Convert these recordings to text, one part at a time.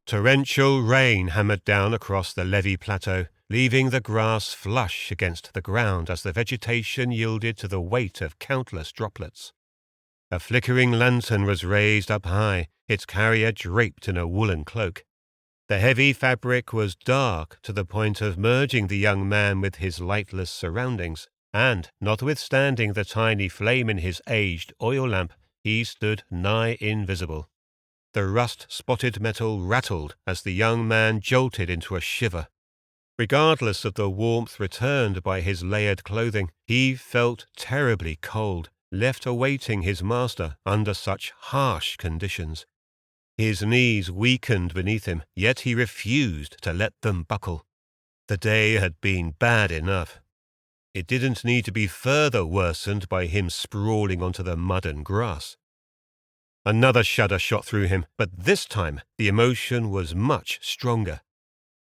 Torrential rain hammered down across the levee plateau, leaving the grass flush against the ground as the vegetation yielded to the weight of countless droplets. A flickering lantern was raised up high, its carrier draped in a woolen cloak. The heavy fabric was dark to the point of merging the young man with his lightless surroundings, and, notwithstanding the tiny flame in his aged oil lamp, he stood nigh invisible. The rust-spotted metal rattled as the young man jolted into a shiver. Regardless of the warmth returned by his layered clothing, he felt terribly cold, left awaiting his master under such harsh conditions. His knees weakened beneath him, yet he refused to let them buckle. The day had been bad enough. It didn't need to be further worsened by him sprawling onto the mud and grass. Another shudder shot through him, but this time the emotion was much stronger.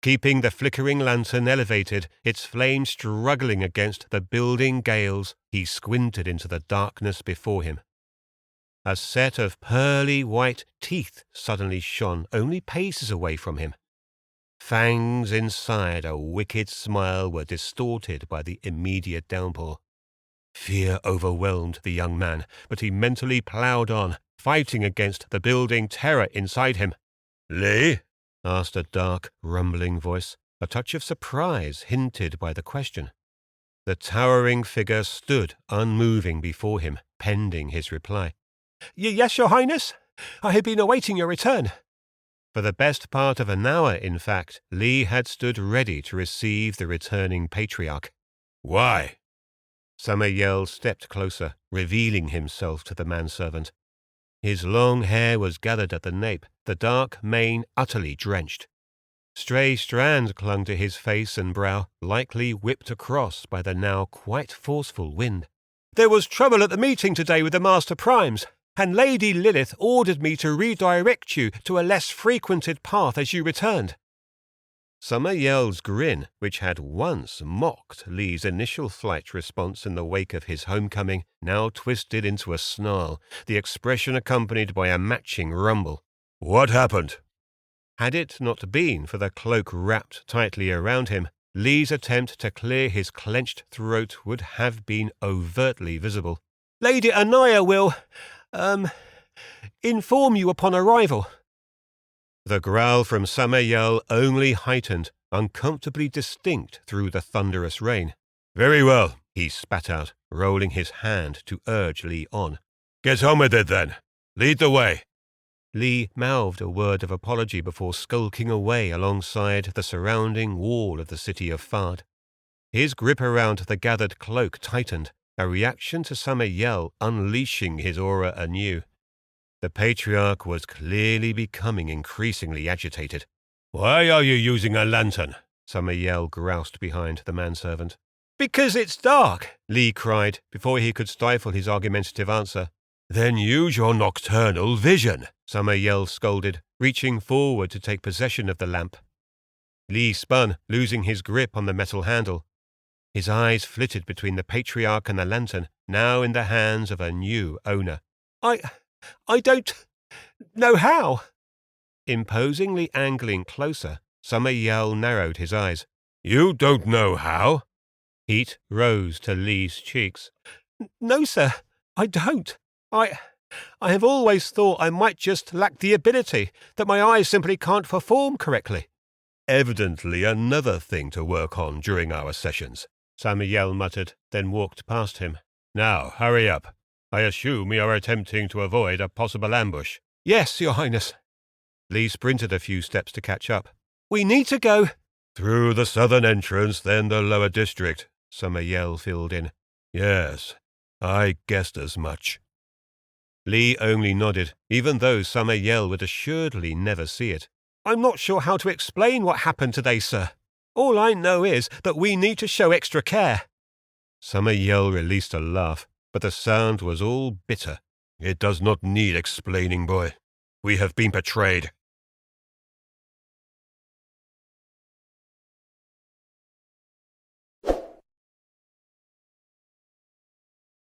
Keeping the flickering lantern elevated, its flame struggling against the building gales, he squinted into the darkness before him. A set of pearly white teeth suddenly shone only paces away from him. Fangs inside a wicked smile were distorted by the immediate downpour. Fear overwhelmed the young man, but he mentally ploughed on, fighting against the building terror inside him. "Lee?" asked a dark, rumbling voice, a touch of surprise hinted by the question. The towering figure stood unmoving before him, pending his reply. "Yes, Your Highness. I have been awaiting your return." For the best part of an hour, in fact, Lee had stood ready to receive the returning patriarch. "Why?" Samael stepped closer, revealing himself to the manservant. His long hair was gathered at the nape, the dark mane utterly drenched. Stray strands clung to his face and brow, likely whipped across by the now quite forceful wind. "There was trouble at the meeting today with the Master Primes, and Lady Lilith ordered me to redirect you to a less frequented path as you returned." Samael's grin, which had once mocked Lee's initial flight response in the wake of his homecoming, now twisted into a snarl, the expression accompanied by a matching rumble. "What happened?" Had it not been for the cloak wrapped tightly around him, Lee's attempt to clear his clenched throat would have been overtly visible. "Lady Anaya will, inform you upon arrival." The growl from Samael only heightened, uncomfortably distinct through the thunderous rain. "Very well," he spat out, rolling his hand to urge Lee on. "Get on with it, then. Lead the way." Lee mouthed a word of apology before skulking away alongside the surrounding wall of the city of Fard. His grip around the gathered cloak tightened, a reaction to Samael unleashing his aura anew. The patriarch was clearly becoming increasingly agitated. "Why are you using a lantern?" Samael groused behind the manservant. "Because it's dark," Lee cried, before he could stifle his argumentative answer. "Then use your nocturnal vision," Samael scolded, reaching forward to take possession of the lamp. Lee spun, losing his grip on the metal handle. His eyes flitted between the patriarch and the lantern, now in the hands of a new owner. I don't know how." Imposingly angling closer, Samael narrowed his eyes. "You don't know how?" Heat rose to Lee's cheeks. "No, sir, I don't. I have always thought I might just lack the ability, that my eyes simply can't perform correctly." "Evidently another thing to work on during our sessions," Samael muttered, then walked past him. "Now, hurry up. I assume we are attempting to avoid a possible ambush." "Yes, Your Highness." Lee sprinted a few steps to catch up. "We need to go—" "Through the southern entrance, then the lower district," Samael filled in. "Yes, I guessed as much." Lee only nodded, even though Samael would assuredly never see it. "I'm not sure how to explain what happened today, sir. All I know is that we need to show extra care." Samael released a laugh, but the sound was all bitter. "It does not need explaining, boy. We have been betrayed.